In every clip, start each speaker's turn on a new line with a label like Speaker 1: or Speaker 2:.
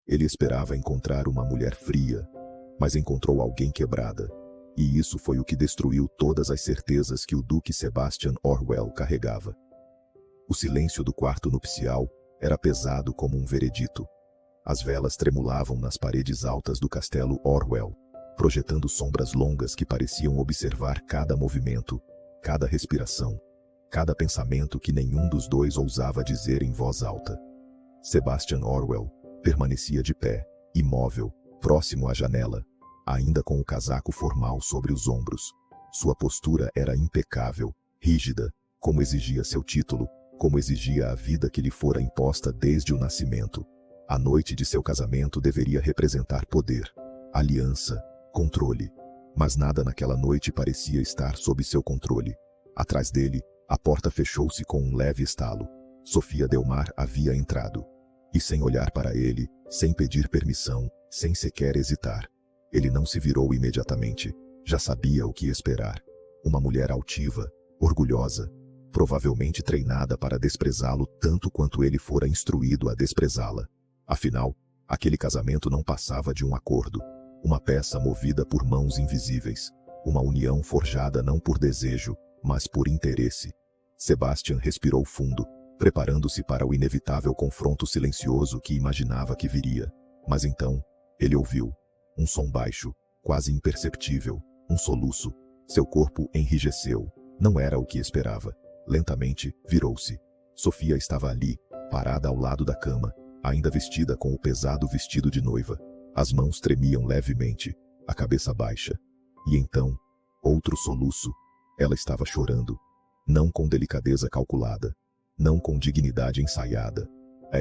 Speaker 1: Ele esperava encontrar uma mulher fria, mas encontrou alguém quebrada. E isso foi o que destruiu todas as certezas que o Duque Sebastian Orwell carregava. O silêncio do quarto nupcial era pesado como um veredito. As velas tremulavam nas paredes altas do castelo Orwell, projetando sombras longas que pareciam observar cada movimento, cada respiração, cada pensamento que nenhum dos dois ousava dizer em voz alta. Sebastian Orwell permanecia de pé, imóvel, próximo à janela, ainda com o casaco formal sobre os ombros. Sua postura era impecável, rígida, como exigia seu título, como exigia a vida que lhe fora imposta desde o nascimento. A noite de seu casamento deveria representar poder, aliança, controle. Mas nada naquela noite parecia estar sob seu controle. Atrás dele, a porta fechou-se com um leve estalo. Sofia Delmar havia entrado. E sem olhar para ele, sem pedir permissão, sem sequer hesitar. Ele não se virou imediatamente. Já sabia o que esperar. Uma mulher altiva, orgulhosa, provavelmente treinada para desprezá-lo tanto quanto ele fora instruído a desprezá-la. Afinal, aquele casamento não passava de um acordo, uma peça movida por mãos invisíveis, uma união forjada não por desejo, mas por interesse. Sebastian respirou fundo, preparando-se para o inevitável confronto silencioso que imaginava que viria. Mas então, ele ouviu um som baixo, quase imperceptível, um soluço. Seu corpo enrijeceu. Não era o que esperava. Lentamente, virou-se. Sofia estava ali, parada ao lado da cama, ainda vestida com o pesado vestido de noiva. As mãos tremiam levemente, a cabeça baixa. E então, outro soluço. Ela estava chorando. Não com delicadeza calculada, não com dignidade ensaiada,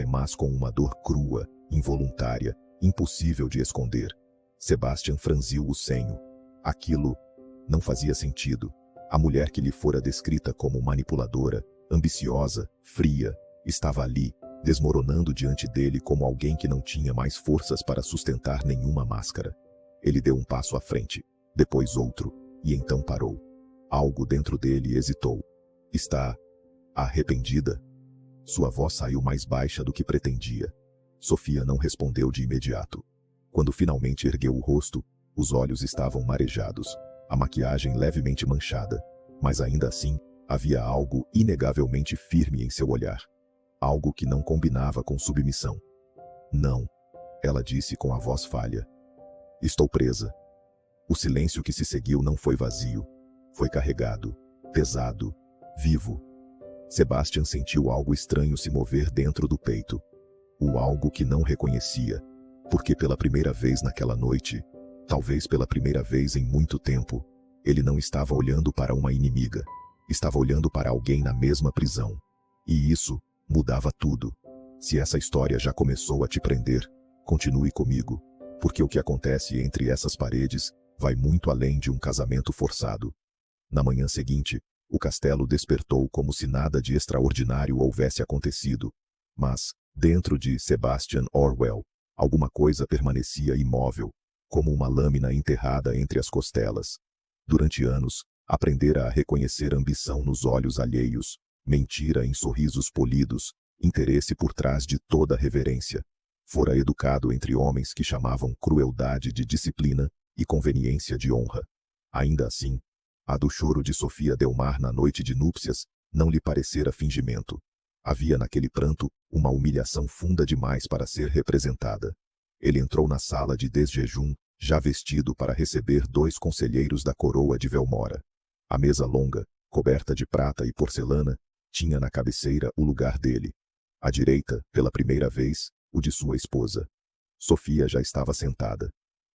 Speaker 1: mas com uma dor crua, involuntária, impossível de esconder. Sebastian franziu o senho. Aquilo não fazia sentido. A mulher que lhe fora descrita como manipuladora, ambiciosa, fria, estava ali, desmoronando diante dele como alguém que não tinha mais forças para sustentar nenhuma máscara. Ele deu um passo à frente, depois outro, e então parou. Algo dentro dele hesitou. Está arrependida? Sua voz saiu mais baixa do que pretendia. Sofia não respondeu de imediato. Quando finalmente ergueu o rosto, os olhos estavam marejados, a maquiagem levemente manchada, mas ainda assim, havia algo inegavelmente firme em seu olhar. Algo que não combinava com submissão. Não, ela disse com a voz falha. Estou presa. O silêncio que se seguiu não foi vazio. Foi carregado, pesado, vivo. Sebastian sentiu algo estranho se mover dentro do peito. O algo que não reconhecia, porque pela primeira vez naquela noite, talvez pela primeira vez em muito tempo, ele não estava olhando para uma inimiga. Estava olhando para alguém na mesma prisão. E isso mudava tudo. Se essa história já começou a te prender, continue comigo, porque o que acontece entre essas paredes vai muito além de um casamento forçado. Na manhã seguinte, o castelo despertou como se nada de extraordinário houvesse acontecido. Mas, dentro de Sebastian Orwell, alguma coisa permanecia imóvel, como uma lâmina enterrada entre as costelas. Durante anos, aprendera a reconhecer ambição nos olhos alheios, mentira em sorrisos polidos, interesse por trás de toda reverência. Fora educado entre homens que chamavam crueldade de disciplina e conveniência de honra. Ainda assim, a do choro de Sofia Delmar na noite de núpcias não lhe parecera fingimento. Havia naquele pranto uma humilhação funda demais para ser representada. Ele entrou na sala de desjejum, já vestido para receber 2 conselheiros da coroa de Velmora. A mesa longa, coberta de prata e porcelana, tinha na cabeceira o lugar dele. À direita, pela primeira vez, o de sua esposa. Sofia já estava sentada.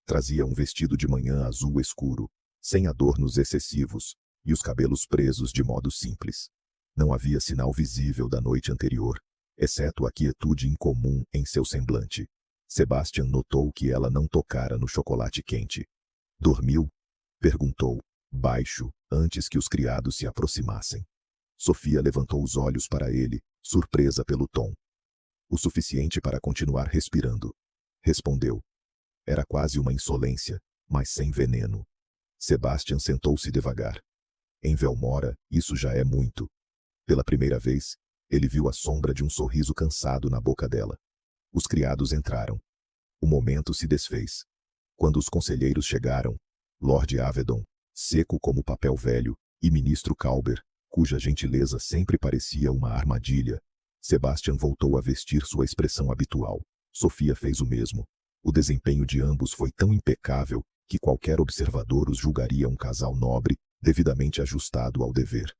Speaker 1: Trazia um vestido de manhã azul escuro, sem adornos excessivos, e os cabelos presos de modo simples. Não havia sinal visível da noite anterior, exceto a quietude incomum em seu semblante. Sebastian notou que ela não tocara no chocolate quente. Dormiu? Perguntou, baixo, antes que os criados se aproximassem. Sofia levantou os olhos para ele, surpresa pelo tom. O suficiente para continuar respirando. Respondeu. Era quase uma insolência, mas sem veneno. Sebastian sentou-se devagar. Em Velmora, isso já é muito. Pela primeira vez, ele viu a sombra de um sorriso cansado na boca dela. Os criados entraram. O momento se desfez. Quando os conselheiros chegaram, Lord Avedon, seco como papel velho, e ministro Calber, cuja gentileza sempre parecia uma armadilha, Sebastian voltou a vestir sua expressão habitual. Sofia fez o mesmo. O desempenho de ambos foi tão impecável que qualquer observador os julgaria um casal nobre, devidamente ajustado ao dever.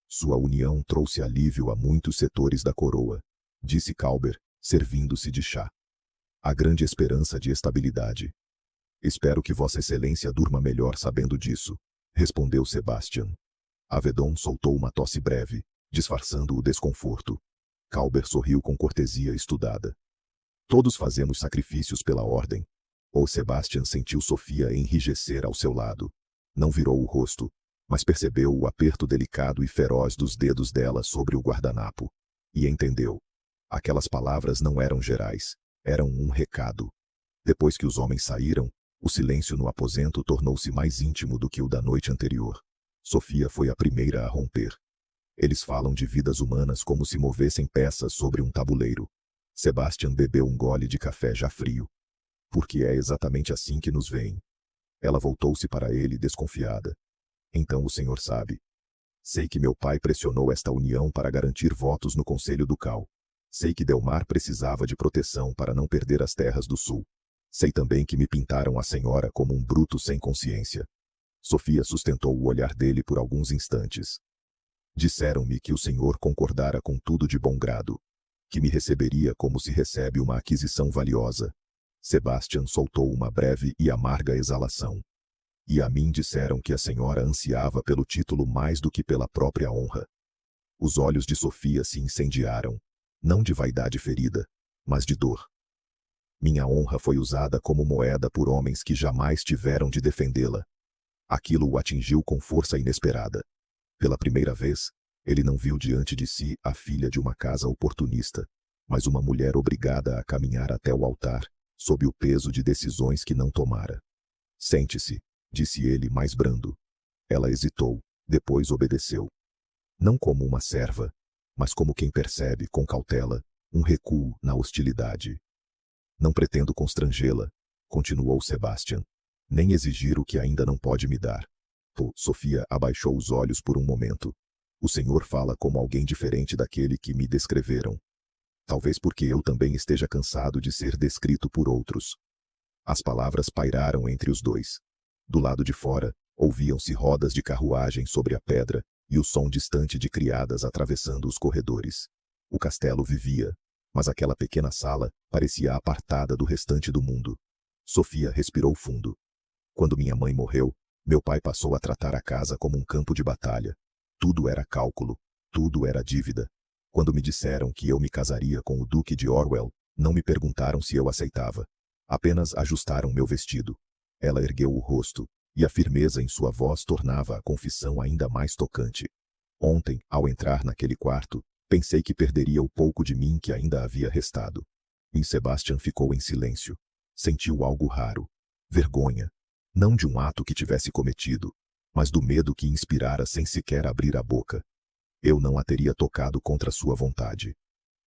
Speaker 1: Sua união trouxe alívio a muitos setores da coroa, disse Calber, servindo-se de chá. A grande esperança de estabilidade. Espero que Vossa Excelência durma melhor sabendo disso, respondeu Sebastian. Avedon soltou uma tosse breve, disfarçando o desconforto. Calber sorriu com cortesia estudada. Todos fazemos sacrifícios pela ordem. O Sebastian sentiu Sofia enrijecer ao seu lado. Não virou o rosto, mas percebeu o aperto delicado e feroz dos dedos dela sobre o guardanapo. E entendeu. Aquelas palavras não eram gerais, eram um recado. Depois que os homens saíram, o silêncio no aposento tornou-se mais íntimo do que o da noite anterior. Sofia foi a primeira a romper. Eles falam de vidas humanas como se movessem peças sobre um tabuleiro. Sebastian bebeu um gole de café já frio. Porque é exatamente assim que nos veem. Ela voltou-se para ele desconfiada. Então o senhor sabe. Sei que meu pai pressionou esta união para garantir votos no Conselho Ducal. Sei que Delmar precisava de proteção para não perder as terras do sul. Sei também que me pintaram a senhora como um bruto sem consciência. Sofia sustentou o olhar dele por alguns instantes. Disseram-me que o senhor concordara com tudo de bom grado. Que me receberia como se recebe uma aquisição valiosa. Sebastian soltou uma breve e amarga exalação. E a mim disseram que a senhora ansiava pelo título mais do que pela própria honra. Os olhos de Sofia se incendiaram, não de vaidade ferida, mas de dor. Minha honra foi usada como moeda por homens que jamais tiveram de defendê-la. Aquilo o atingiu com força inesperada. Pela primeira vez, ele não viu diante de si a filha de uma casa oportunista, mas uma mulher obrigada a caminhar até o altar, sob o peso de decisões que não tomara. Sente-se, disse ele mais brando. Ela hesitou, depois obedeceu. Não como uma serva, mas como quem percebe, com cautela, um recuo na hostilidade. Não pretendo constrangê-la, continuou Sebastian, nem exigir o que ainda não pode me dar. Sofia abaixou os olhos por um momento. O senhor fala como alguém diferente daquele que me descreveram. Talvez porque eu também esteja cansado de ser descrito por outros. As palavras pairaram entre os dois. Do lado de fora, ouviam-se rodas de carruagem sobre a pedra e o som distante de criadas atravessando os corredores. O castelo vivia, mas aquela pequena sala parecia apartada do restante do mundo. Sofia respirou fundo. Quando minha mãe morreu, meu pai passou a tratar a casa como um campo de batalha. Tudo era cálculo, tudo era dívida. Quando me disseram que eu me casaria com o Duque de Orwell, não me perguntaram se eu aceitava. Apenas ajustaram meu vestido. Ela ergueu o rosto, e a firmeza em sua voz tornava a confissão ainda mais tocante. Ontem, ao entrar naquele quarto, pensei que perderia o pouco de mim que ainda havia restado. E Sebastian ficou em silêncio. Sentiu algo raro. Vergonha. Não de um ato que tivesse cometido, mas do medo que inspirara sem sequer abrir a boca. Eu não a teria tocado contra sua vontade.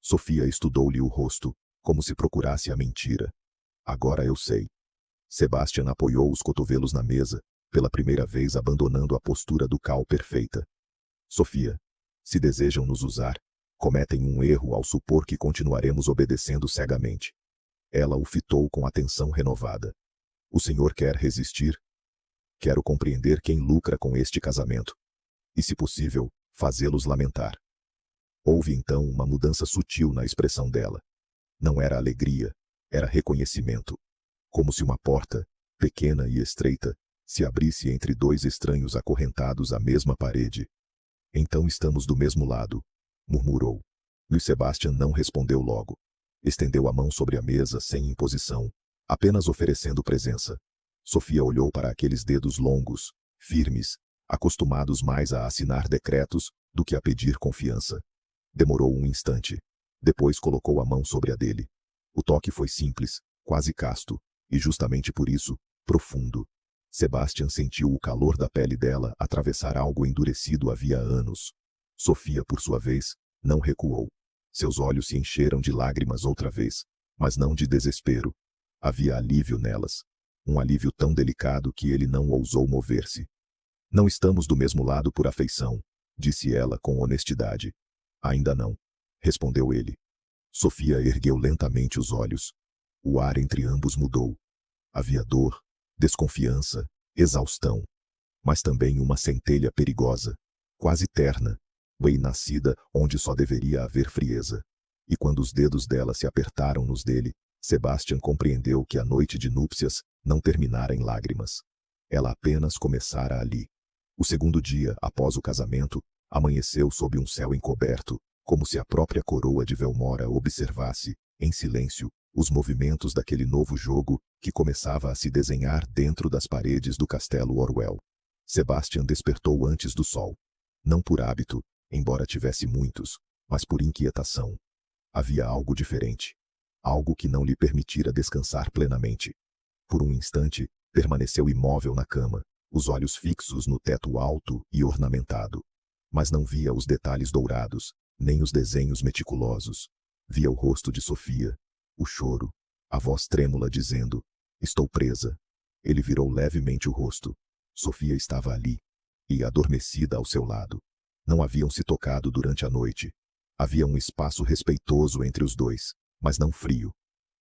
Speaker 1: Sofia estudou-lhe o rosto, como se procurasse a mentira. Agora eu sei. Sebastian apoiou os cotovelos na mesa, pela primeira vez abandonando a postura ducal perfeita. Sofia, se desejam nos usar, cometem um erro ao supor que continuaremos obedecendo cegamente. Ela o fitou com atenção renovada. O senhor quer resistir? Quero compreender quem lucra com este casamento. E, se possível, fazê-los lamentar. Houve então uma mudança sutil na expressão dela. Não era alegria, era reconhecimento. Como se uma porta, pequena e estreita, se abrisse entre dois estranhos acorrentados à mesma parede. Então estamos do mesmo lado, murmurou. Luiz Sebastian não respondeu logo. Estendeu a mão sobre a mesa sem imposição, apenas oferecendo presença. Sofia olhou para aqueles dedos longos, firmes, acostumados mais a assinar decretos do que a pedir confiança. Demorou um instante. Depois colocou a mão sobre a dele. O toque foi simples, quase casto, e justamente por isso, profundo. Sebastian sentiu o calor da pele dela atravessar algo endurecido havia anos. Sofia, por sua vez, não recuou. Seus olhos se encheram de lágrimas outra vez, mas não de desespero. Havia alívio nelas. Um alívio tão delicado que ele não ousou mover-se. Não estamos do mesmo lado por afeição, disse ela com honestidade. Ainda não, respondeu ele. Sofia ergueu lentamente os olhos. O ar entre ambos mudou. Havia dor, desconfiança, exaustão. Mas também uma centelha perigosa, quase terna, bem nascida onde só deveria haver frieza. E quando os dedos dela se apertaram nos dele, Sebastian compreendeu que a noite de núpcias não terminara em lágrimas. Ela apenas começara ali. O segundo dia, após o casamento, amanheceu sob um céu encoberto, como se a própria coroa de Velmora observasse, em silêncio, os movimentos daquele novo jogo que começava a se desenhar dentro das paredes do castelo Orwell. Sebastian despertou antes do sol. Não por hábito, embora tivesse muitos, mas por inquietação. Havia algo diferente. Algo que não lhe permitira descansar plenamente. Por um instante, permaneceu imóvel na cama, os olhos fixos no teto alto e ornamentado. Mas não via os detalhes dourados, nem os desenhos meticulosos. Via o rosto de Sofia, o choro, a voz trêmula dizendo: "Estou presa." Ele virou levemente o rosto. Sofia estava ali, e adormecida ao seu lado. Não haviam se tocado durante a noite. Havia um espaço respeitoso entre os dois, mas não frio.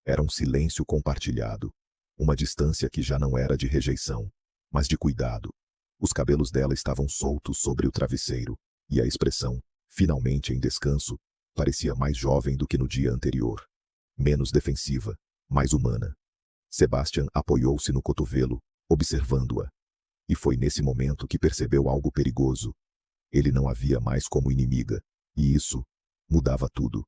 Speaker 1: Era um silêncio compartilhado. Uma distância que já não era de rejeição, mas de cuidado. Os cabelos dela estavam soltos sobre o travesseiro, e a expressão, finalmente em descanso, parecia mais jovem do que no dia anterior. Menos defensiva, mais humana. Sebastian apoiou-se no cotovelo, observando-a. E foi nesse momento que percebeu algo perigoso. Ele não a via mais como inimiga, e isso mudava tudo.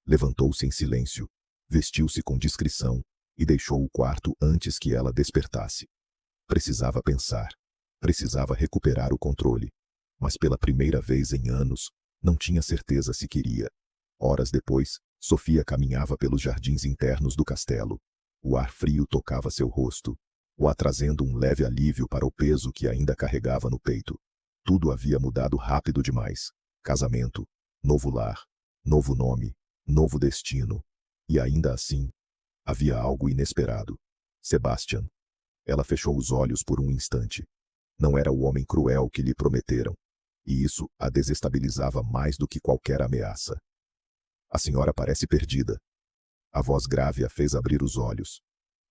Speaker 1: Levantou-se em silêncio, vestiu-se com discrição e deixou o quarto antes que ela despertasse. Precisava pensar. Precisava recuperar o controle. Mas pela primeira vez em anos, não tinha certeza se queria. Horas depois, Sofia caminhava pelos jardins internos do castelo. O ar frio tocava seu rosto, o trazendo um leve alívio para o peso que ainda carregava no peito. Tudo havia mudado rápido demais. Casamento, novo lar, novo nome, novo destino. E ainda assim, havia algo inesperado. Sebastian. Ela fechou os olhos por um instante. Não era o homem cruel que lhe prometeram. E isso a desestabilizava mais do que qualquer ameaça. A senhora parece perdida. A voz grave a fez abrir os olhos.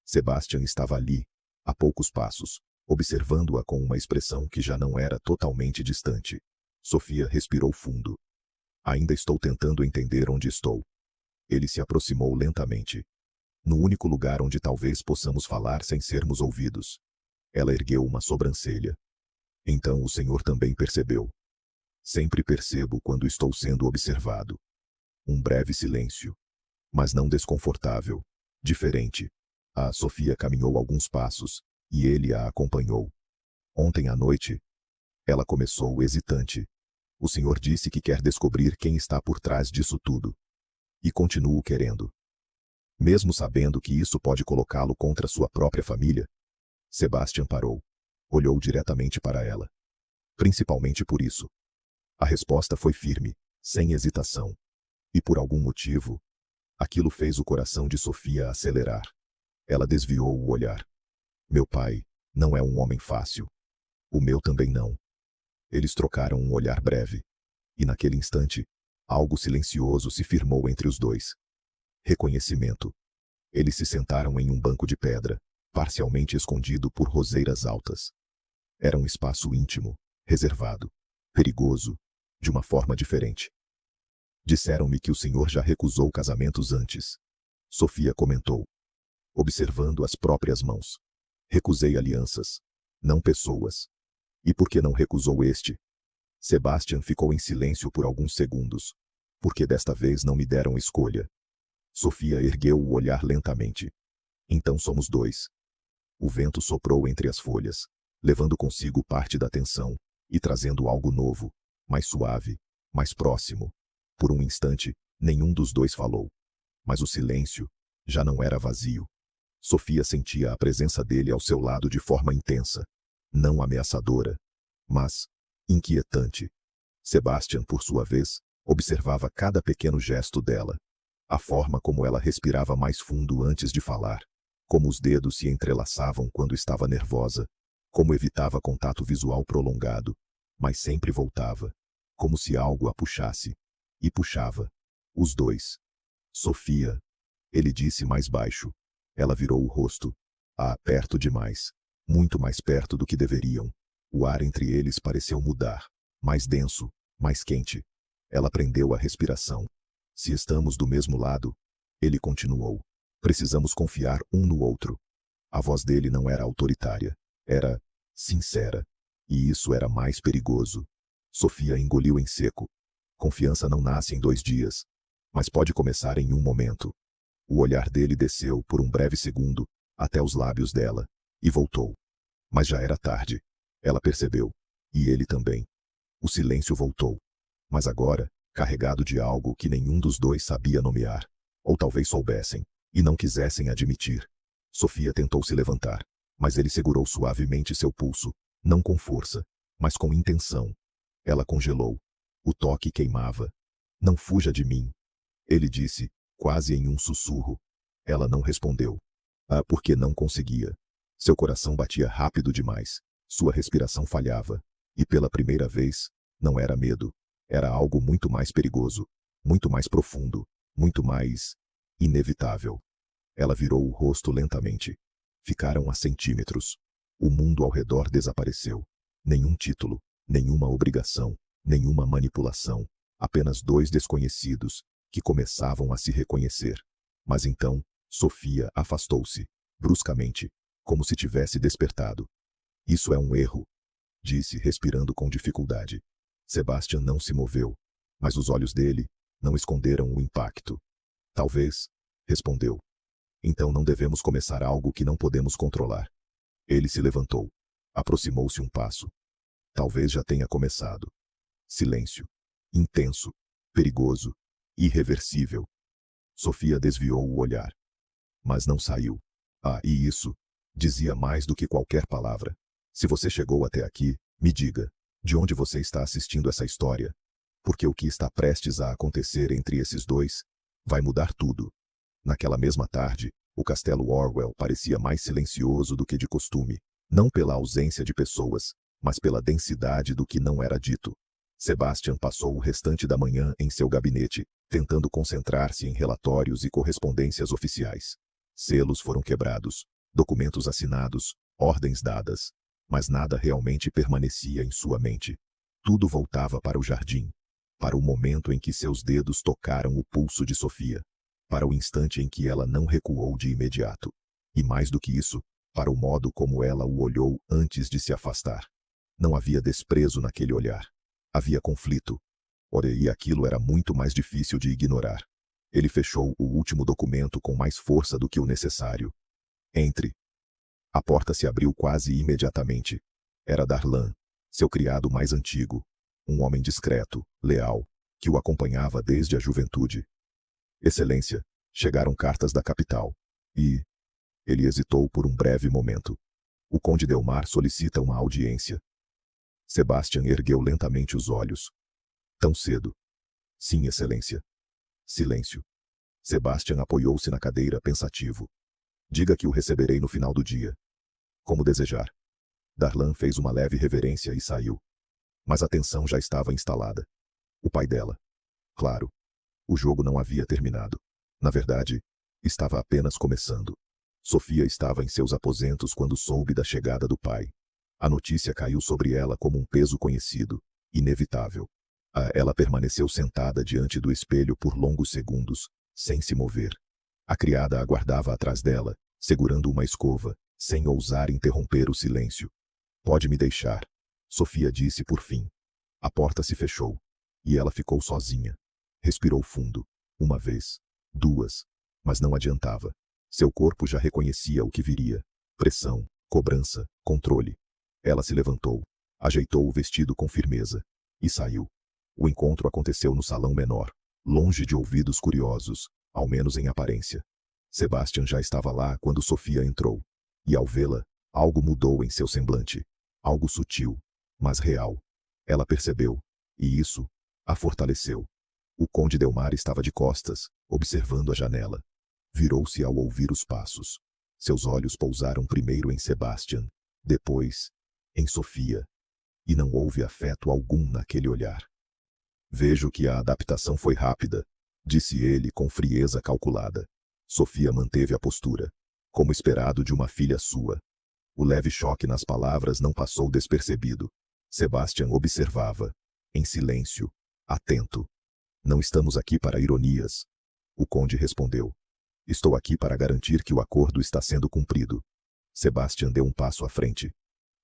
Speaker 1: Sebastian estava ali, a poucos passos, observando-a com uma expressão que já não era totalmente distante. Sofia respirou fundo. Ainda estou tentando entender onde estou. Ele se aproximou lentamente. No único lugar onde talvez possamos falar sem sermos ouvidos. Ela ergueu uma sobrancelha. Então o senhor também percebeu. Sempre percebo quando estou sendo observado. Um breve silêncio. Mas não desconfortável. Diferente. A Sofia caminhou alguns passos, e ele a acompanhou. Ontem à noite, ela começou hesitante. O senhor disse que quer descobrir quem está por trás disso tudo. E continuo querendo. Mesmo sabendo que isso pode colocá-lo contra sua própria família? Sebastian parou. Olhou diretamente para ela. Principalmente por isso. A resposta foi firme, sem hesitação. E por algum motivo, aquilo fez o coração de Sofia acelerar. Ela desviou o olhar. Meu pai não é um homem fácil. O meu também não. Eles trocaram um olhar breve. E naquele instante, algo silencioso se firmou entre os dois. Reconhecimento. Eles se sentaram em um banco de pedra, parcialmente escondido por roseiras altas. Era um espaço íntimo, reservado, perigoso, de uma forma diferente. Disseram-me que o senhor já recusou casamentos antes. Sofia comentou, observando as próprias mãos. Recusei alianças, não pessoas. E por que não recusou este? Sebastian ficou em silêncio por alguns segundos. Porque desta vez não me deram escolha. Sofia ergueu o olhar lentamente. Então somos dois. O vento soprou entre as folhas, levando consigo parte da tensão, e trazendo algo novo, mais suave, mais próximo. Por um instante, nenhum dos dois falou. Mas o silêncio já não era vazio. Sofia sentia a presença dele ao seu lado de forma intensa, não ameaçadora, mas inquietante. Sebastian, por sua vez, observava cada pequeno gesto dela, a forma como ela respirava mais fundo antes de falar, Como os dedos se entrelaçavam quando estava nervosa, como evitava contato visual prolongado, mas sempre voltava, como se algo a puxasse. E puxava. Os dois. Sofia. Ele disse mais baixo. Ela virou o rosto. Ah, perto demais. Muito mais perto do que deveriam. O ar entre eles pareceu mudar. Mais denso, mais quente. Ela prendeu a respiração. Se estamos do mesmo lado, ele continuou. Precisamos confiar um no outro. A voz dele não era autoritária. Era sincera. E isso era mais perigoso. Sofia engoliu em seco. Confiança não nasce em 2 dias, mas pode começar em um momento. O olhar dele desceu por um breve segundo, até os lábios dela, e voltou. Mas já era tarde. Ela percebeu. E ele também. O silêncio voltou. Mas agora, carregado de algo que nenhum dos dois sabia nomear. Ou talvez soubessem, e não quisessem admitir. Sofia tentou se levantar, mas ele segurou suavemente seu pulso, não com força, mas com intenção. Ela congelou. O toque queimava. Não fuja de mim. Ele disse, quase em um sussurro. Ela não respondeu. Ah, porque não conseguia. Seu coração batia rápido demais. Sua respiração falhava. E pela primeira vez, não era medo. Era algo muito mais perigoso. Muito mais profundo. Muito mais inevitável. Ela virou o rosto lentamente. Ficaram a centímetros. O mundo ao redor desapareceu. Nenhum título, nenhuma obrigação, nenhuma manipulação. Apenas 2 desconhecidos, que começavam a se reconhecer. Mas então, Sofia afastou-se, bruscamente, como se tivesse despertado. Isso é um erro, disse, respirando com dificuldade. Sebastian não se moveu, mas os olhos dele não esconderam o impacto. Talvez, respondeu. Então não devemos começar algo que não podemos controlar. Ele se levantou. Aproximou-se um passo. Talvez já tenha começado. Silêncio. Intenso. Perigoso. Irreversível. Sofia desviou o olhar. Mas não saiu. Ah, e isso dizia mais do que qualquer palavra. Se você chegou até aqui, me diga, de onde você está assistindo essa história? Porque o que está prestes a acontecer entre esses dois vai mudar tudo. Naquela mesma tarde, o castelo Orwell parecia mais silencioso do que de costume, não pela ausência de pessoas, mas pela densidade do que não era dito. Sebastian passou o restante da manhã em seu gabinete, tentando concentrar-se em relatórios e correspondências oficiais. Selos foram quebrados, documentos assinados, ordens dadas, mas nada realmente permanecia em sua mente. Tudo voltava para o jardim, para o momento em que seus dedos tocaram o pulso de Sofia, para o instante em que ela não recuou de imediato, e mais do que isso, para o modo como ela o olhou antes de se afastar. Não havia desprezo naquele olhar. Havia conflito. Ora, e aquilo era muito mais difícil de ignorar. Ele fechou o último documento com mais força do que o necessário. Entre. A porta se abriu quase imediatamente. Era Darlan, seu criado mais antigo, um homem discreto, leal, que o acompanhava desde a juventude. Excelência, chegaram cartas da capital. E... Ele hesitou por um breve momento. O conde Delmar solicita uma audiência. Sebastian ergueu lentamente os olhos. Tão cedo? Sim, excelência. Silêncio. Sebastian apoiou-se na cadeira, pensativo. Diga que o receberei no final do dia. Como desejar. Darlan fez uma leve reverência e saiu. Mas a tensão já estava instalada. O pai dela. Claro. O jogo não havia terminado. Na verdade, estava apenas começando. Sofia estava em seus aposentos quando soube da chegada do pai. A notícia caiu sobre ela como um peso conhecido, inevitável. Ela permaneceu sentada diante do espelho por longos segundos, sem se mover. A criada aguardava atrás dela, segurando uma escova, sem ousar interromper o silêncio. Pode me deixar, Sofia disse por fim. A porta se fechou, e ela ficou sozinha. Respirou fundo, uma vez, 2, mas não adiantava. Seu corpo já reconhecia o que viria. Pressão, cobrança, controle. Ela se levantou, ajeitou o vestido com firmeza, e saiu. O encontro aconteceu no salão menor, longe de ouvidos curiosos, ao menos em aparência. Sebastian já estava lá quando Sofia entrou. E ao vê-la, algo mudou em seu semblante. Algo sutil, mas real. Ela percebeu, e isso a fortaleceu. O conde Delmar estava de costas, observando a janela. Virou-se ao ouvir os passos. Seus olhos pousaram primeiro em Sebastian, depois em Sofia. E não houve afeto algum naquele olhar. Vejo que a adaptação foi rápida, disse ele com frieza calculada. Sofia manteve a postura, como esperado de uma filha sua. O leve choque nas palavras não passou despercebido. Sebastian observava, em silêncio, atento. Não estamos aqui para ironias. O conde respondeu. Estou aqui para garantir que o acordo está sendo cumprido. Sebastian deu um passo à frente.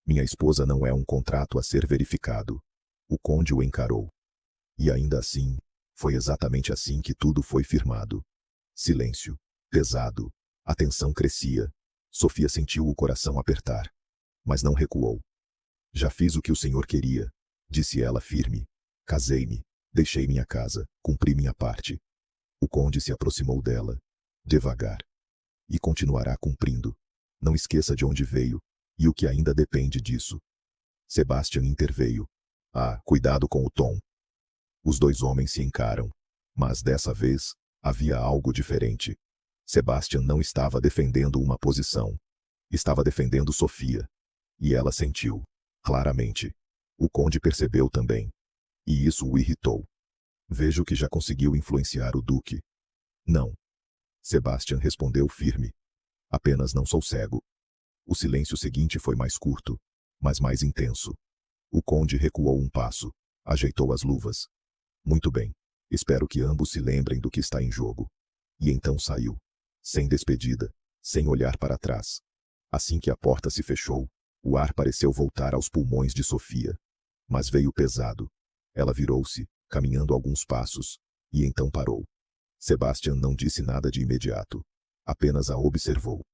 Speaker 1: Minha esposa não é um contrato a ser verificado. O conde o encarou. E ainda assim, foi exatamente assim que tudo foi firmado. Silêncio, pesado, a tensão crescia. Sofia sentiu o coração apertar. Mas não recuou. Já fiz o que o senhor queria, disse ela firme. Casei-me, deixei minha casa, cumpri minha parte. O conde se aproximou dela, devagar. E continuará cumprindo. Não esqueça de onde veio, e o que ainda depende disso. Sebastian interveio. Ah, cuidado com o tom. Os dois homens se encaram. Mas dessa vez, havia algo diferente. Sebastian não estava defendendo uma posição. Estava defendendo Sofia. E ela sentiu, claramente. O conde percebeu também. E isso o irritou. Vejo que já conseguiu influenciar o duque. Não. Sebastian respondeu firme. Apenas não sou cego. O silêncio seguinte foi mais curto, mas mais intenso. O conde recuou um passo, ajeitou as luvas. Muito bem. Espero que ambos se lembrem do que está em jogo. E então saiu. Sem despedida, sem olhar para trás. Assim que a porta se fechou, o ar pareceu voltar aos pulmões de Sofia. Mas veio pesado. Ela virou-se, caminhando alguns passos, e então parou. Sebastian não disse nada de imediato. Apenas a observou.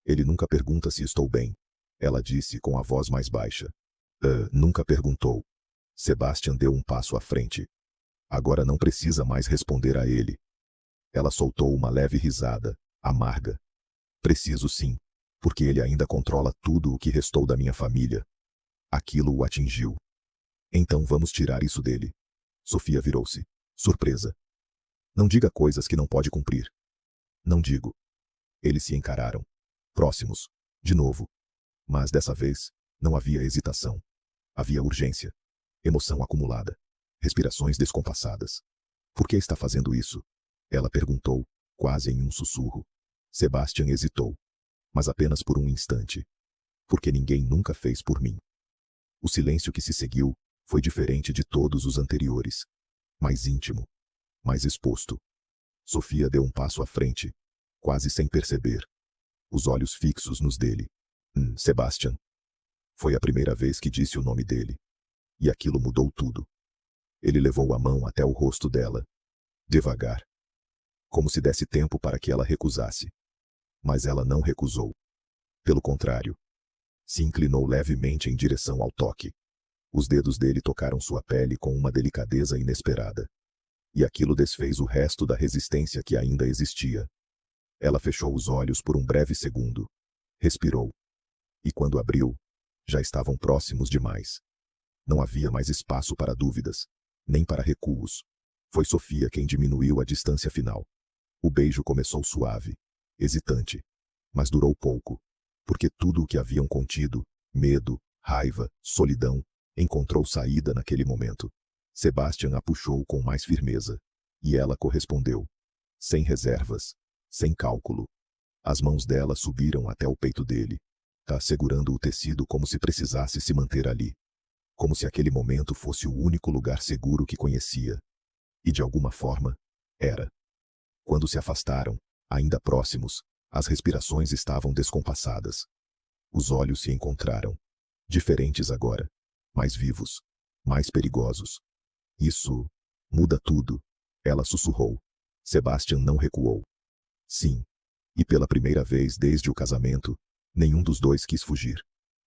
Speaker 1: Ele nunca pergunta se estou bem. Ela disse com a voz mais baixa. Nunca perguntou. Sebastian deu um passo à frente. Agora não precisa mais responder a ele. Ela soltou uma leve risada, amarga. Preciso sim, porque ele ainda controla tudo o que restou da minha família. Aquilo o atingiu. Então vamos tirar isso dele. Sofia virou-se, surpresa. Não diga coisas que não pode cumprir. Não digo. Eles se encararam. Próximos, de novo. Mas dessa vez, não havia hesitação. Havia urgência. Emoção acumulada. Respirações descompassadas. Por que está fazendo isso? Ela perguntou, quase em um sussurro. Sebastian hesitou. Mas apenas por um instante. Porque ninguém nunca fez por mim. O silêncio que se seguiu foi diferente de todos os anteriores. Mais íntimo. Mais exposto. Sofia deu um passo à frente, quase sem perceber. Os olhos fixos nos dele. Sebastian. Foi a primeira vez que disse o nome dele. E aquilo mudou tudo. Ele levou a mão até o rosto dela. Devagar. Como se desse tempo para que ela recusasse. Mas ela não recusou. Pelo contrário. Se inclinou levemente em direção ao toque. Os dedos dele tocaram sua pele com uma delicadeza inesperada. E aquilo desfez o resto da resistência que ainda existia. Ela fechou os olhos por um breve segundo. Respirou. E quando abriu, já estavam próximos demais. Não havia mais espaço para dúvidas, nem para recuos. Foi Sofia quem diminuiu a distância final. O beijo começou suave, hesitante. Mas durou pouco, porque tudo o que haviam contido, medo, raiva, solidão, encontrou saída naquele momento. Sebastian a puxou com mais firmeza. E ela correspondeu. Sem reservas, sem cálculo. As mãos dela subiram até o peito dele, segurando o tecido como se precisasse se manter ali. Como se aquele momento fosse o único lugar seguro que conhecia. E de alguma forma, era. Quando se afastaram, ainda próximos, as respirações estavam descompassadas. Os olhos se encontraram. Diferentes agora. Mais vivos. Mais perigosos. Isso muda tudo, ela sussurrou. Sebastian não recuou. Sim. E pela primeira vez desde o casamento, nenhum dos dois quis fugir.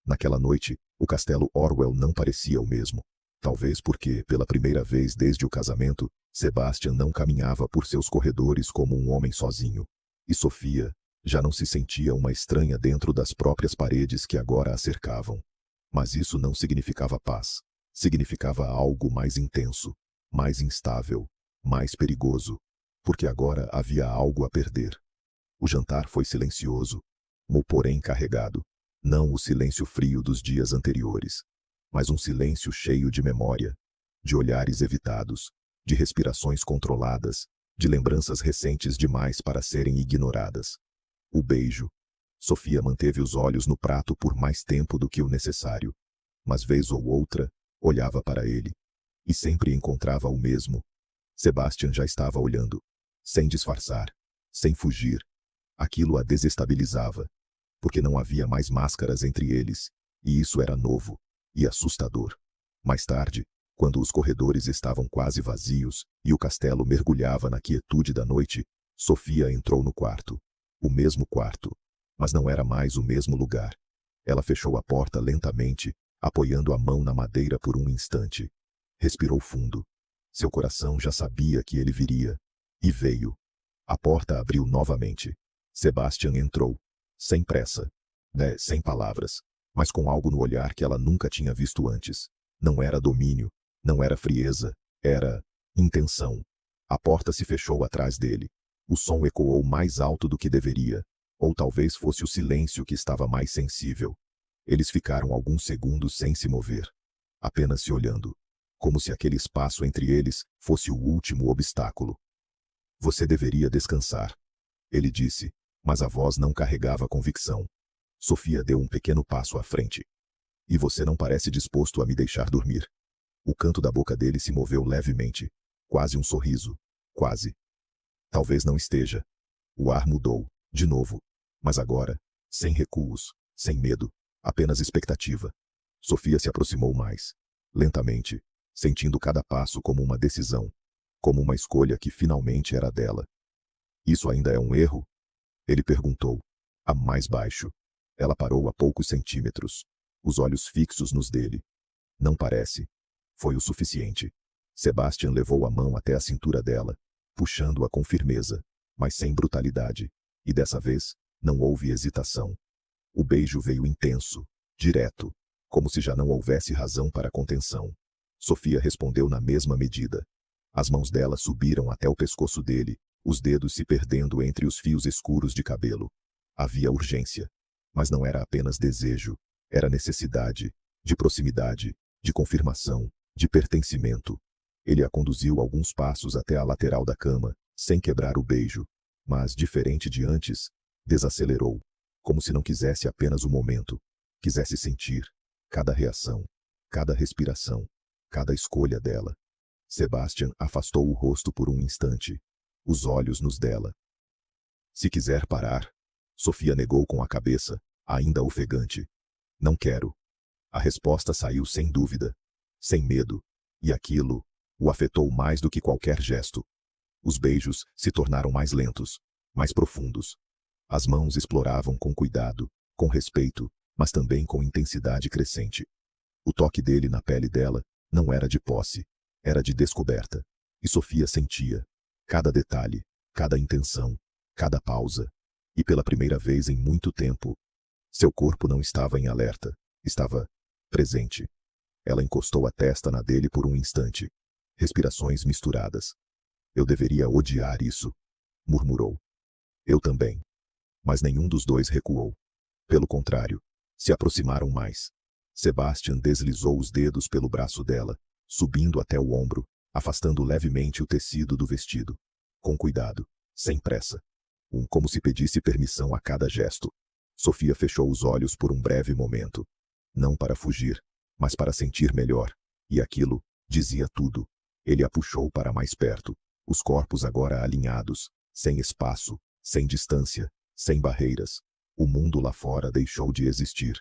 Speaker 1: Naquela noite, o castelo Orwell não parecia o mesmo. Talvez porque, pela primeira vez desde o casamento, Sebastian não caminhava por seus corredores como um homem sozinho. E Sofia já não se sentia uma estranha dentro das próprias paredes que agora a cercavam. Mas isso não significava paz. Significava algo mais intenso, mais instável, mais perigoso. Porque agora havia algo a perder. O jantar foi silencioso, porém carregado. Não o silêncio frio dos dias anteriores, mas um silêncio cheio de memória, de olhares evitados, de respirações controladas, de lembranças recentes demais para serem ignoradas. O beijo. Sofia manteve os olhos no prato por mais tempo do que o necessário, mas vez ou outra, olhava para ele. E sempre encontrava o mesmo. Sebastian já estava olhando, sem disfarçar, sem fugir. Aquilo a desestabilizava, porque não havia mais máscaras entre eles, e isso era novo e assustador. Mais tarde, quando os corredores estavam quase vazios e o castelo mergulhava na quietude da noite, Sofia entrou no quarto. O mesmo quarto, mas não era mais o mesmo lugar. Ela fechou a porta lentamente, apoiando a mão na madeira por um instante. Respirou fundo. Seu coração já sabia que ele viria. E veio. A porta abriu novamente. Sebastian entrou. Sem pressa. Sem palavras. Mas com algo no olhar que ela nunca tinha visto antes. Não era domínio. Não era frieza. Era intenção. A porta se fechou atrás dele. O som ecoou mais alto do que deveria. Ou talvez fosse o silêncio que estava mais sensível. Eles ficaram alguns segundos sem se mover. Apenas se olhando. Como se aquele espaço entre eles fosse o último obstáculo. Você deveria descansar. Ele disse, mas a voz não carregava convicção. Sofia deu um pequeno passo à frente. E você não parece disposto a me deixar dormir. O canto da boca dele se moveu levemente. Quase um sorriso. Quase. Talvez não esteja. O ar mudou, de novo. Mas agora, sem recuos, sem medo, apenas expectativa. Sofia se aproximou mais. Lentamente, sentindo cada passo como uma decisão. Como uma escolha que finalmente era dela. Isso ainda é um erro? Ele perguntou. A mais baixo. Ela parou a poucos centímetros. Os olhos fixos nos dele. Não parece. Foi o suficiente. Sebastian levou a mão até a cintura dela, puxando-a com firmeza, mas sem brutalidade. E dessa vez, não houve hesitação. O beijo veio intenso, direto, como se já não houvesse razão para contenção. Sofia respondeu na mesma medida. As mãos dela subiram até o pescoço dele, os dedos se perdendo entre os fios escuros de cabelo. Havia urgência. Mas não era apenas desejo. Era necessidade, de proximidade, de confirmação, de pertencimento. Ele a conduziu alguns passos até a lateral da cama, sem quebrar o beijo. Mas, diferente de antes, desacelerou, como se não quisesse apenas o momento. Quisesse sentir cada reação, cada respiração, cada escolha dela. Sebastian afastou o rosto por um instante, os olhos nos dela. Se quiser parar, Sofia negou com a cabeça, ainda ofegante. Não quero. A resposta saiu sem dúvida, sem medo, e aquilo o afetou mais do que qualquer gesto. Os beijos se tornaram mais lentos, mais profundos. As mãos exploravam com cuidado, com respeito, mas também com intensidade crescente. O toque dele na pele dela não era de posse, era de descoberta. E Sofia sentia cada detalhe, cada intenção, cada pausa. E pela primeira vez em muito tempo, seu corpo não estava em alerta, estava presente. Ela encostou a testa na dele por um instante. Respirações misturadas. Eu deveria odiar isso, murmurou. Eu também. Mas nenhum dos dois recuou. Pelo contrário, se aproximaram mais. Sebastian deslizou os dedos pelo braço dela, subindo até o ombro, afastando levemente o tecido do vestido. Com cuidado, sem pressa. Como se pedisse permissão a cada gesto. Sofia fechou os olhos por um breve momento. Não para fugir, mas para sentir melhor. E aquilo dizia tudo. Ele a puxou para mais perto, os corpos agora alinhados, sem espaço, sem distância, sem barreiras. O mundo lá fora deixou de existir.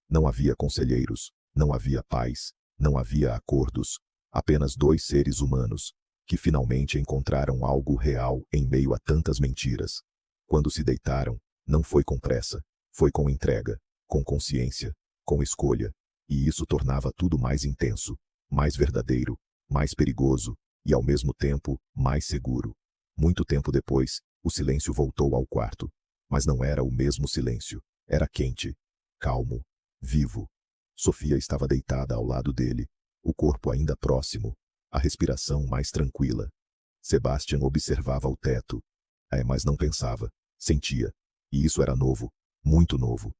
Speaker 1: Não havia conselheiros, não havia paz, não havia acordos. Apenas dois seres humanos, que finalmente encontraram algo real em meio a tantas mentiras. Quando se deitaram, não foi com pressa, foi com entrega, com consciência, com escolha. E isso tornava tudo mais intenso, mais verdadeiro, mais perigoso, e ao mesmo tempo, mais seguro. Muito tempo depois, o silêncio voltou ao quarto. Mas não era o mesmo silêncio. Era quente, calmo, vivo. Sofia estava deitada ao lado dele, o corpo ainda próximo, a respiração mais tranquila. Sebastian observava o teto. Mas não pensava, sentia. E isso era novo. Muito novo.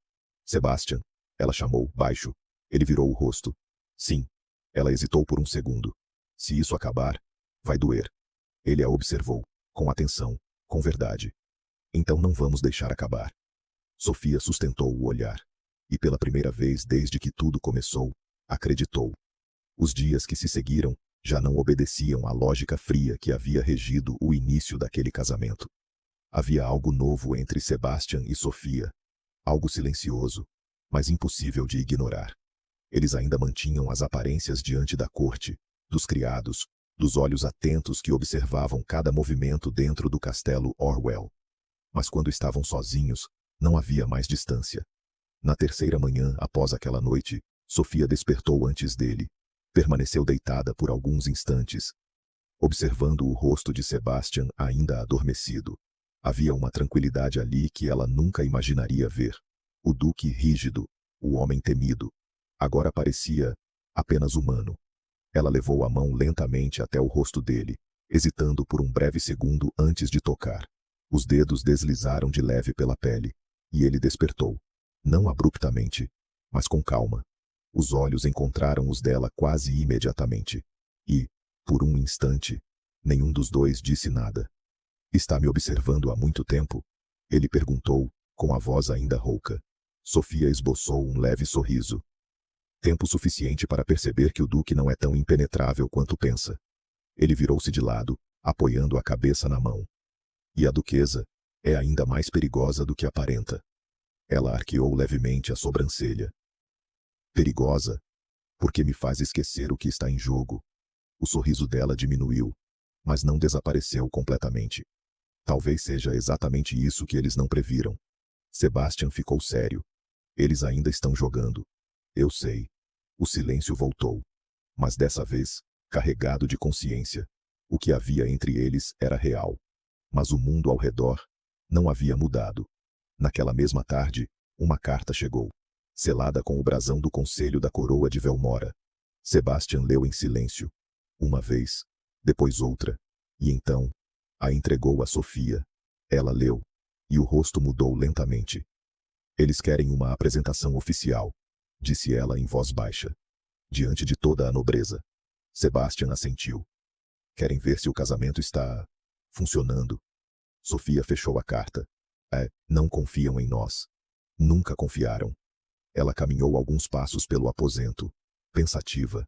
Speaker 1: Sebastian, ela chamou, baixo. Ele virou o rosto. Sim. Ela hesitou por um segundo. Se isso acabar, vai doer. Ele a observou, com atenção, com verdade. Então não vamos deixar acabar. Sofia sustentou o olhar. E pela primeira vez desde que tudo começou, acreditou. Os dias que se seguiram já não obedeciam à lógica fria que havia regido o início daquele casamento. Havia algo novo entre Sebastian e Sofia. Algo silencioso, mas impossível de ignorar. Eles ainda mantinham as aparências diante da corte, dos criados, dos olhos atentos que observavam cada movimento dentro do castelo Orwell. Mas quando estavam sozinhos, não havia mais distância. Na terceira manhã após aquela noite, Sofia despertou antes dele. Permaneceu deitada por alguns instantes, observando o rosto de Sebastian ainda adormecido. Havia uma tranquilidade ali que ela nunca imaginaria ver. O duque rígido, o homem temido, agora parecia apenas humano. Ela levou a mão lentamente até o rosto dele, hesitando por um breve segundo antes de tocar. Os dedos deslizaram de leve pela pele, e ele despertou. Não abruptamente, mas com calma. Os olhos encontraram os dela quase imediatamente. E, por um instante, nenhum dos dois disse nada. Está me observando há muito tempo? Ele perguntou, com a voz ainda rouca. Sofia esboçou um leve sorriso. Tempo suficiente para perceber que o duque não é tão impenetrável quanto pensa. Ele virou-se de lado, apoiando a cabeça na mão. E a duquesa é ainda mais perigosa do que aparenta. Ela arqueou levemente a sobrancelha. Perigosa? Porque me faz esquecer o que está em jogo. O sorriso dela diminuiu, mas não desapareceu completamente. Talvez seja exatamente isso que eles não previram. Sebastian ficou sério. Eles ainda estão jogando. Eu sei. O silêncio voltou. Mas dessa vez, carregado de consciência. O que havia entre eles era real. Mas o mundo ao redor não havia mudado. Naquela mesma tarde, uma carta chegou, selada com o brasão do Conselho da Coroa de Velmora. Sebastian leu em silêncio. Uma vez, depois outra, e então, a entregou a Sofia. Ela leu, e o rosto mudou lentamente. Eles querem uma apresentação oficial, disse ela em voz baixa, diante de toda a nobreza. Sebastian assentiu. Querem ver se o casamento está funcionando. Sofia fechou a carta. Não confiam em nós. Nunca confiaram. Ela caminhou alguns passos pelo aposento, pensativa.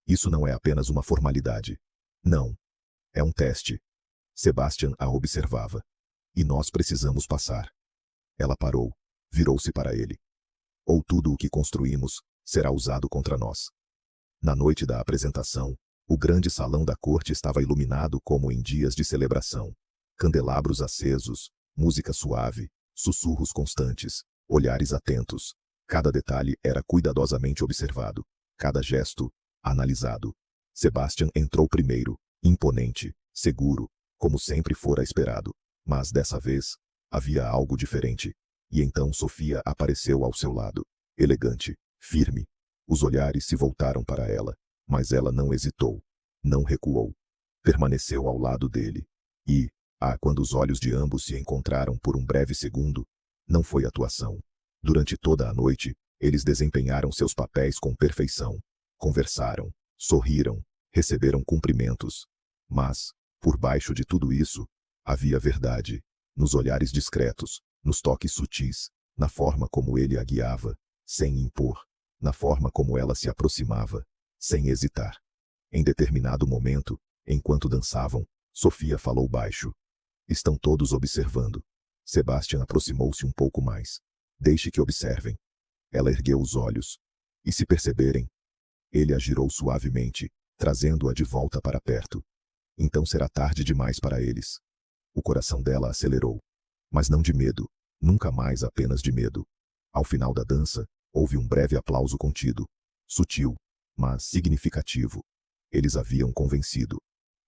Speaker 1: Isso não é apenas uma formalidade. Não. É um teste. Sebastian a observava. E nós precisamos passar. Ela parou, virou-se para ele. Ou tudo o que construímos será usado contra nós. Na noite da apresentação, o grande salão da corte estava iluminado como em dias de celebração. Candelabros acesos, música suave, sussurros constantes, olhares atentos. Cada detalhe era cuidadosamente observado, cada gesto, analisado. Sebastian entrou primeiro, imponente, seguro, como sempre fora esperado. Mas dessa vez, havia algo diferente. E então Sofia apareceu ao seu lado, elegante, firme. Os olhares se voltaram para ela, mas ela não hesitou, não recuou. Permaneceu ao lado dele. E, quando os olhos de ambos se encontraram por um breve segundo, não foi atuação. Durante toda a noite, eles desempenharam seus papéis com perfeição. Conversaram, sorriram, receberam cumprimentos. Mas, por baixo de tudo isso, havia verdade, nos olhares discretos, nos toques sutis, na forma como ele a guiava, sem impor, na forma como ela se aproximava, sem hesitar. Em determinado momento, enquanto dançavam, Sofia falou baixo. Estão todos observando. Sebastian aproximou-se um pouco mais. Deixe que observem. Ela ergueu os olhos. E se perceberem? Ele a girou suavemente, trazendo-a de volta para perto. Então será tarde demais para eles. O coração dela acelerou. Mas não de medo, nunca mais apenas de medo. Ao final da dança, houve um breve aplauso contido. Sutil, mas significativo. Eles haviam convencido.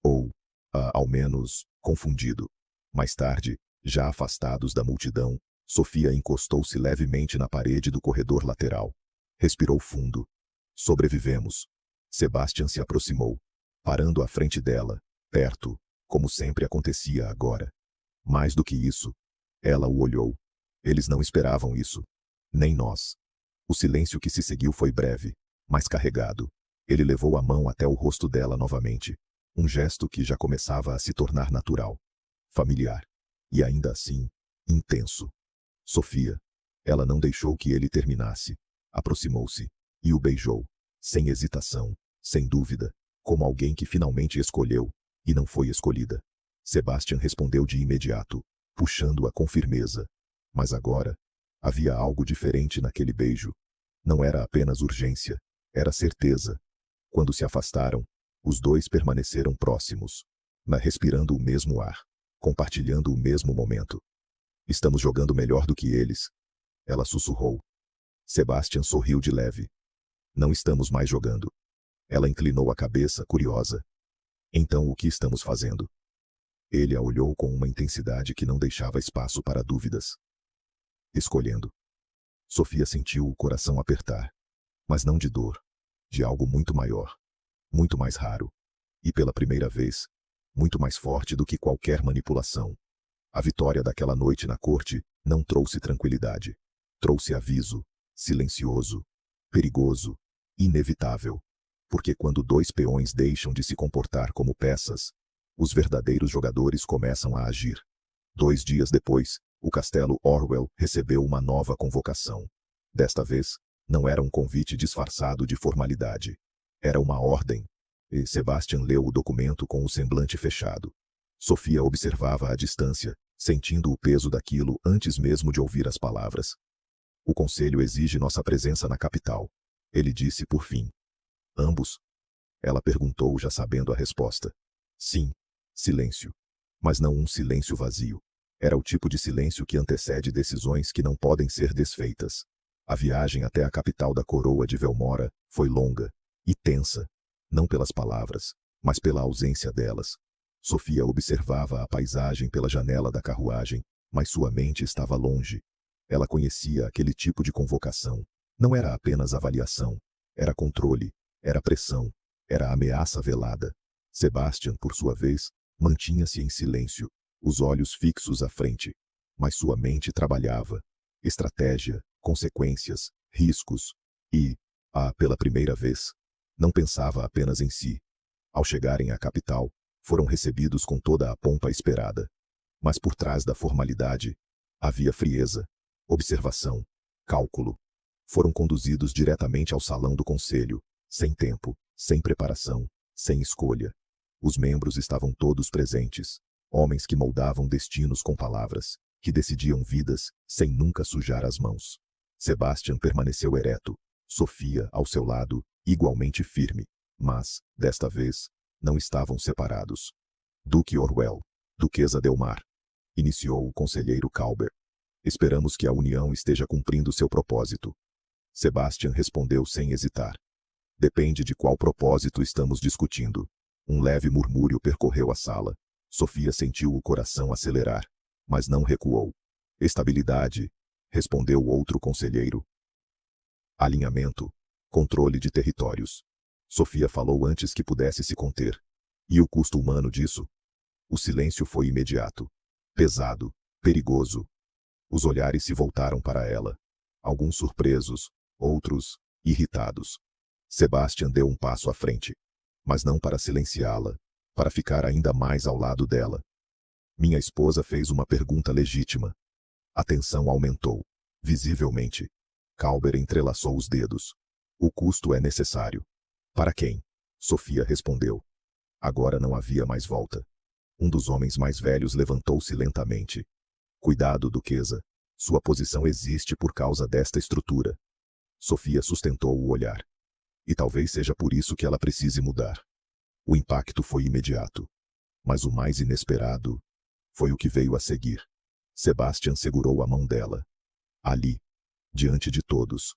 Speaker 1: Ou, ao menos, confundido. Mais tarde, já afastados da multidão, Sofia encostou-se levemente na parede do corredor lateral. Respirou fundo. Sobrevivemos. Sebastian se aproximou, parando à frente dela, perto, como sempre acontecia agora. Mais do que isso, ela o olhou. Eles não esperavam isso. Nem nós. O silêncio que se seguiu foi breve, mas carregado. Ele levou a mão até o rosto dela novamente. Um gesto que já começava a se tornar natural. Familiar. E ainda assim, intenso. Sofia. Ela não deixou que ele terminasse. Aproximou-se. E o beijou. Sem hesitação. Sem dúvida. Como alguém que finalmente escolheu. E não foi escolhida. Sebastian respondeu de imediato, puxando-a com firmeza. Mas agora, havia algo diferente naquele beijo. Não era apenas urgência. Era certeza. Quando se afastaram, os dois permaneceram próximos, respirando o mesmo ar, compartilhando o mesmo momento. Estamos jogando melhor do que eles. Ela sussurrou. Sebastian sorriu de leve. Não estamos mais jogando. Ela inclinou a cabeça, curiosa. Então o que estamos fazendo? Ele a olhou com uma intensidade que não deixava espaço para dúvidas. Escolhendo. Sofia sentiu o coração apertar. Mas não de dor. De algo muito maior. Muito mais raro. E pela primeira vez, muito mais forte do que qualquer manipulação. A vitória daquela noite na corte não trouxe tranquilidade. Trouxe aviso, silencioso, perigoso, inevitável. Porque quando dois peões deixam de se comportar como peças, os verdadeiros jogadores começam a agir. 2 dias depois, o Castelo Orwell recebeu uma nova convocação. Desta vez, não era um convite disfarçado de formalidade. Era uma ordem. E Sebastian leu o documento com o semblante fechado. Sofia observava à distância, sentindo o peso daquilo antes mesmo de ouvir as palavras. O conselho exige nossa presença na capital. Ele disse por fim. Ambos? Ela perguntou já sabendo a resposta. Sim. Silêncio. Mas não um silêncio vazio. Era o tipo de silêncio que antecede decisões que não podem ser desfeitas. A viagem até a capital da coroa de Velmora foi longa e tensa, não pelas palavras, mas pela ausência delas. Sofia observava a paisagem pela janela da carruagem, mas sua mente estava longe. Ela conhecia aquele tipo de convocação. Não era apenas avaliação, era controle, era pressão, era ameaça velada. Sebastian, por sua vez, mantinha-se em silêncio, os olhos fixos à frente. Mas sua mente trabalhava. Estratégia, consequências, riscos. E, pela primeira vez, não pensava apenas em si. Ao chegarem à capital, foram recebidos com toda a pompa esperada. Mas por trás da formalidade, havia frieza, observação, cálculo. Foram conduzidos diretamente ao salão do conselho, sem tempo, sem preparação, sem escolha. Os membros estavam todos presentes, homens que moldavam destinos com palavras, que decidiam vidas sem nunca sujar as mãos. Sebastian permaneceu ereto, Sofia ao seu lado, igualmente firme, mas, desta vez, não estavam separados. Duque Orwell, Duquesa Delmar, iniciou o conselheiro Calber. Esperamos que a união esteja cumprindo seu propósito. Sebastian respondeu sem hesitar. Depende de qual propósito estamos discutindo. Um leve murmúrio percorreu a sala. Sofia sentiu o coração acelerar, mas não recuou. Estabilidade, respondeu o outro conselheiro. Alinhamento, controle de territórios. Sofia falou antes que pudesse se conter. E o custo humano disso? O silêncio foi imediato. Pesado, perigoso. Os olhares se voltaram para ela. Alguns surpresos, outros, irritados. Sebastian deu um passo à frente. Mas não para silenciá-la, para ficar ainda mais ao lado dela. Minha esposa fez uma pergunta legítima. A tensão aumentou, visivelmente. Calber entrelaçou os dedos. O custo é necessário. Para quem? Sofia respondeu. Agora não havia mais volta. Um dos homens mais velhos levantou-se lentamente. Cuidado, duquesa. Sua posição existe por causa desta estrutura. Sofia sustentou o olhar. E talvez seja por isso que ela precise mudar. O impacto foi imediato. Mas o mais inesperado foi o que veio a seguir. Sebastian segurou a mão dela. Ali, diante de todos.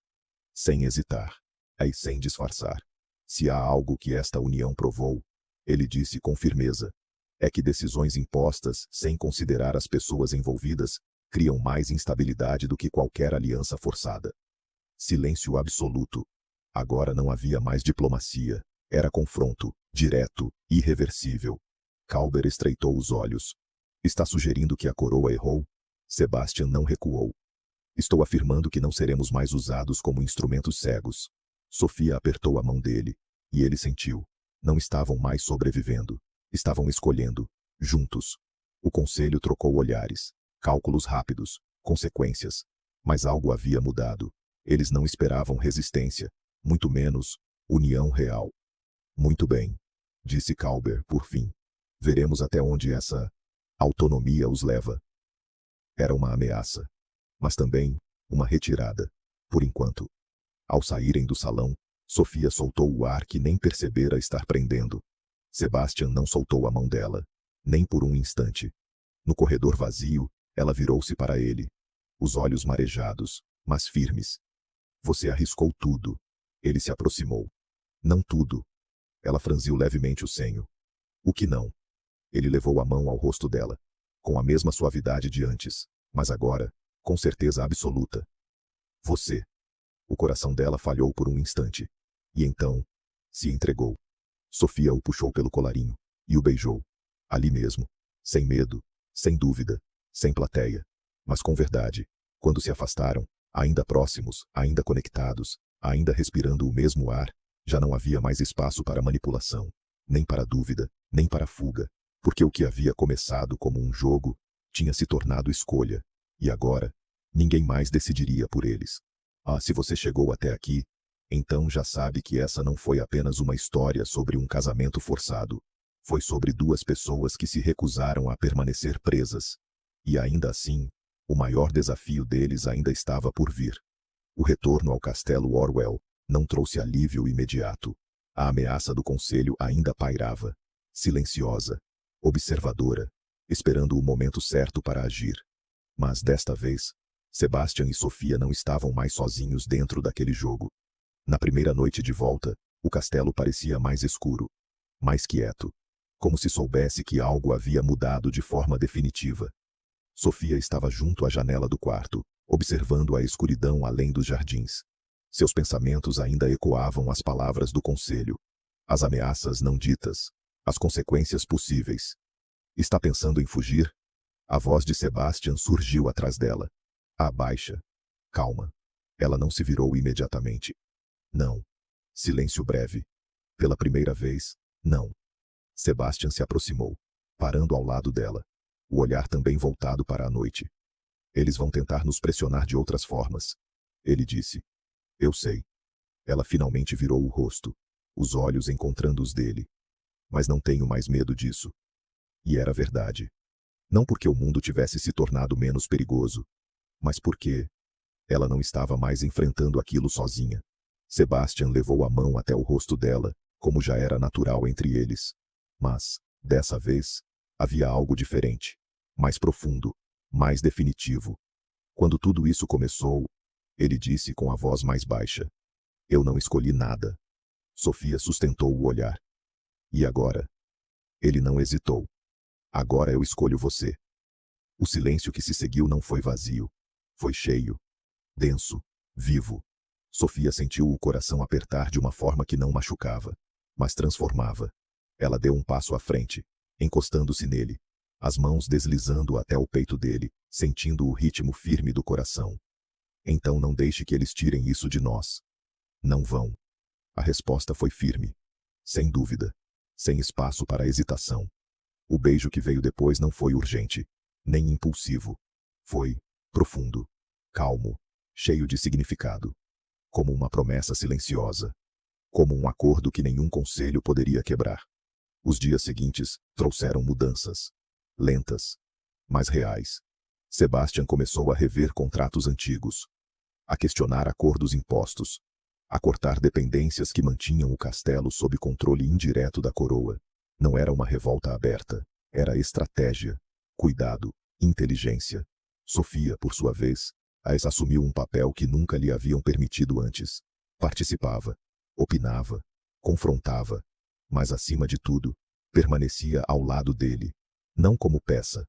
Speaker 1: Sem hesitar. E sem disfarçar. Se há algo que esta união provou, ele disse com firmeza, é que decisões impostas sem considerar as pessoas envolvidas criam mais instabilidade do que qualquer aliança forçada. Silêncio absoluto. Agora não havia mais diplomacia. Era confronto, direto, irreversível. Calber estreitou os olhos. Está sugerindo que a coroa errou? Sebastian não recuou. Estou afirmando que não seremos mais usados como instrumentos cegos. Sofia apertou a mão dele, e ele sentiu. Não estavam mais sobrevivendo. Estavam escolhendo, juntos. O conselho trocou olhares, cálculos rápidos, consequências. Mas algo havia mudado. Eles não esperavam resistência, muito menos união real. Muito bem, disse Calber, por fim. Veremos até onde essa autonomia os leva. Era uma ameaça, mas também uma retirada, por enquanto. Ao saírem do salão, Sofia soltou o ar que nem percebera estar prendendo. Sebastian não soltou a mão dela, nem por um instante. No corredor vazio, ela virou-se para ele, os olhos marejados, mas firmes. Você arriscou tudo. Ele se aproximou. Não tudo. Ela franziu levemente o senho. O que não? Ele levou a mão ao rosto dela, com a mesma suavidade de antes, mas agora, com certeza absoluta. Você. O coração dela falhou por um instante. E então, se entregou. Sofia o puxou pelo colarinho, e o beijou. Ali mesmo. Sem medo, sem dúvida, sem plateia. Mas com verdade. Quando se afastaram, ainda próximos, ainda conectados, ainda respirando o mesmo ar, já não havia mais espaço para manipulação, nem para dúvida, nem para fuga, porque o que havia começado como um jogo, tinha se tornado escolha, e agora, ninguém mais decidiria por eles. Ah, se você chegou até aqui, então já sabe que essa não foi apenas uma história sobre um casamento forçado. Foi sobre duas pessoas que se recusaram a permanecer presas. E ainda assim, o maior desafio deles ainda estava por vir. O retorno ao castelo Orwell não trouxe alívio imediato. A ameaça do conselho ainda pairava, silenciosa, observadora, esperando o momento certo para agir. Mas desta vez, Sebastian e Sofia não estavam mais sozinhos dentro daquele jogo. Na primeira noite de volta, o castelo parecia mais escuro, mais quieto, como se soubesse que algo havia mudado de forma definitiva. Sofia estava junto à janela do quarto, observando a escuridão além dos jardins. Seus pensamentos ainda ecoavam as palavras do conselho, as ameaças não ditas, as consequências possíveis. Está pensando em fugir? A voz de Sebastian surgiu atrás dela. Abaixa. Calma. Ela não se virou imediatamente. Não. Silêncio breve. Pela primeira vez, não. Sebastian se aproximou, parando ao lado dela, o olhar também voltado para a noite. Eles vão tentar nos pressionar de outras formas. Ele disse. Eu sei. Ela finalmente virou o rosto, os olhos encontrando os dele. Mas não tenho mais medo disso. E era verdade. Não porque o mundo tivesse se tornado menos perigoso, mas porque ela não estava mais enfrentando aquilo sozinha. Sebastian levou a mão até o rosto dela, como já era natural entre eles. Mas, dessa vez, havia algo diferente, mais profundo, mais definitivo. Quando tudo isso começou, ele disse com a voz mais baixa. Eu não escolhi nada. Sofia sustentou o olhar. E agora? Ele não hesitou. Agora eu escolho você. O silêncio que se seguiu não foi vazio. Foi cheio. Denso. Vivo. Sofia sentiu o coração apertar de uma forma que não machucava, mas transformava. Ela deu um passo à frente, encostando-se nele, as mãos deslizando até o peito dele, sentindo o ritmo firme do coração. Então não deixe que eles tirem isso de nós. Não vão. A resposta foi firme. Sem dúvida. Sem espaço para hesitação. O beijo que veio depois não foi urgente, nem impulsivo. Foi profundo, calmo, cheio de significado. Como uma promessa silenciosa. Como um acordo que nenhum conselho poderia quebrar. Os dias seguintes trouxeram mudanças. Lentas, mas reais. Sebastian começou a rever contratos antigos. A questionar acordos impostos. A cortar dependências que mantinham o castelo sob controle indireto da coroa. Não era uma revolta aberta. Era estratégia, cuidado, inteligência. Sofia, por sua vez, assumiu um papel que nunca lhe haviam permitido antes. Participava, opinava, confrontava, mas acima de tudo, permanecia ao lado dele, não como peça,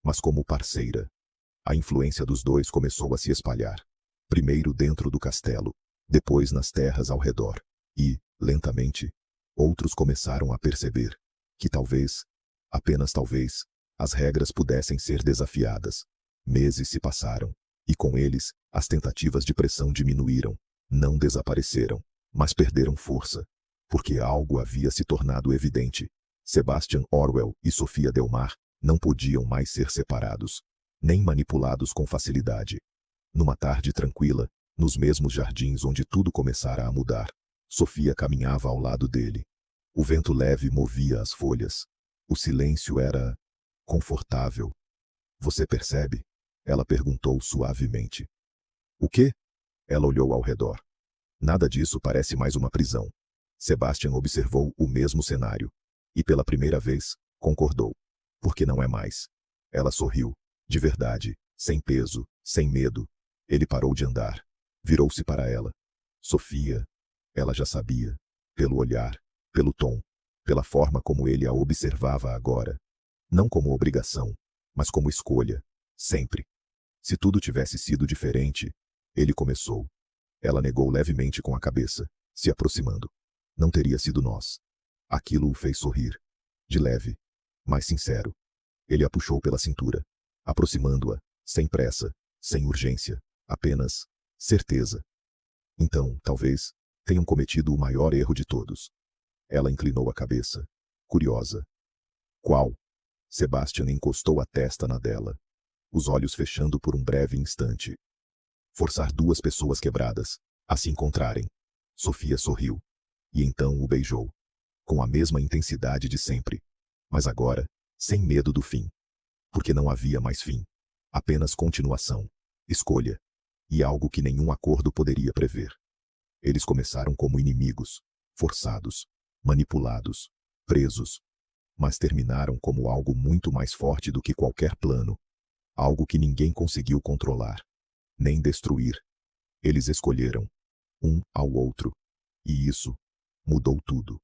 Speaker 1: mas como parceira. A influência dos dois começou a se espalhar, primeiro dentro do castelo, depois nas terras ao redor, e, lentamente, outros começaram a perceber que talvez, apenas talvez, as regras pudessem ser desafiadas. Meses se passaram, E com eles, as tentativas de pressão diminuíram, não desapareceram, mas perderam força. Porque algo havia se tornado evidente. Sebastian Orwell e Sofia Delmar não podiam mais ser separados, nem manipulados com facilidade. Numa tarde tranquila, nos mesmos jardins onde tudo começara a mudar, Sofia caminhava ao lado dele. O vento leve movia as folhas. O silêncio era confortável. Você percebe? Ela perguntou suavemente. O quê? Ela olhou ao redor. Nada disso parece mais uma prisão. Sebastian observou o mesmo cenário. E pela primeira vez, concordou. Porque não é mais. Ela sorriu. De verdade, sem peso, sem medo. Ele parou de andar. Virou-se para ela. Sofia. Ela já sabia. Pelo olhar, pelo tom, pela forma como ele a observava agora. Não como obrigação, mas como escolha. Sempre. Se tudo tivesse sido diferente, ele começou. Ela negou levemente com a cabeça, se aproximando. Não teria sido nós. Aquilo o fez sorrir. De leve, mas sincero. Ele a puxou pela cintura, aproximando-a, sem pressa, sem urgência, apenas certeza. Então, talvez, tenham cometido o maior erro de todos. Ela inclinou a cabeça, curiosa. Qual? Sebastian encostou a testa na dela, os olhos fechando por um breve instante. Forçar duas pessoas quebradas a se encontrarem. Sofia sorriu. E então o beijou. Com a mesma intensidade de sempre. Mas agora, sem medo do fim. Porque não havia mais fim. Apenas continuação, escolha. E algo que nenhum acordo poderia prever. Eles começaram como inimigos, forçados, manipulados, presos. Mas terminaram como algo muito mais forte do que qualquer plano. Algo que ninguém conseguiu controlar. Nem destruir. Eles escolheram. Um ao outro. E isso mudou tudo.